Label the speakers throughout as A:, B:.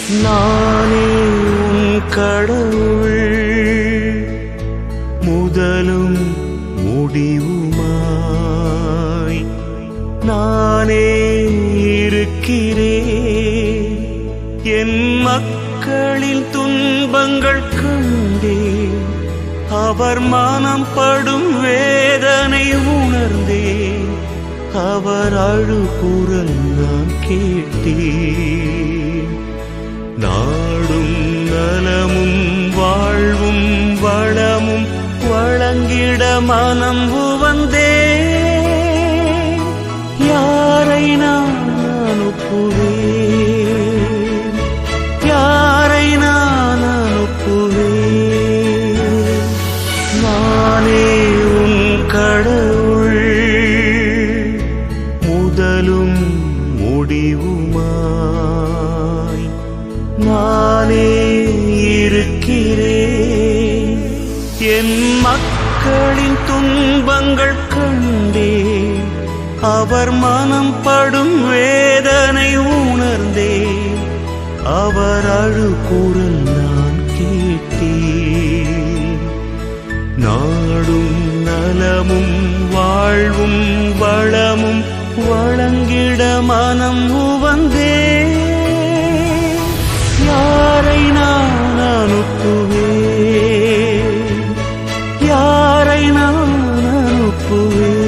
A: நானே உன் கடவுள், முதலும் முடிவுமாய் நானே இருக்கிறேன். என் மக்களின் துன்பங்கள் கண்டேன், அவர் மனம் படும் வேதனை உணர்ந்தேன். அவர் அழுகுரல் நான் கேட்டேன். நாடும் நலமும் வாழ்வும் வளமும் வழங்கிட மனம் உவந்தேன். யாரை நான் அனுப்புவேன், யாரை நான் அனுப்புவேன்? நானே உன் கடவுள், முதலும் முடிவுமாய் நானே இருக்கிறேன். என் மக்களின் துன்பங்கள் கண்டேன், அவர் மனம் படும் வேதனை உணர்ந்தேன். அவர் அழுகுரல் நான் கேட்டேன். நாடும் நலமும் வாழ்வும் வளமும் வழங்கிட மனம் உவந்தேன். யாரை நான் அனுப்புவேன், யாரை நான் அனுப்புவேன்?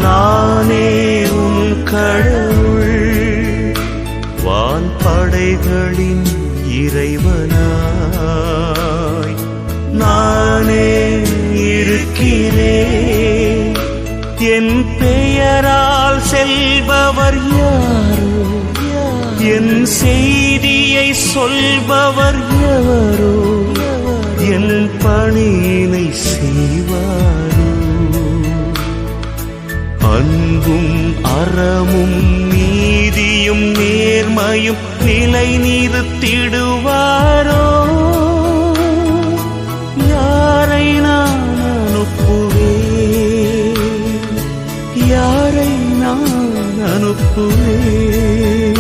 A: நானே உன் கடவுள், வான் படைகளின் இறைவனாய் நானே இருக்கிறேன். என் பெயரால் செல்பவர் யாரோ, என் செய்தியை சொல்பவர் எவரோ, என் பணியினை செய்வாரோ? அன்பும் அறமும் நீதியும் நேர்மையும் நிலை நிறுத்திடுவாரோ? யாரை நான் அனுப்புவேன், யாரை நான் அனுப்புவேன்?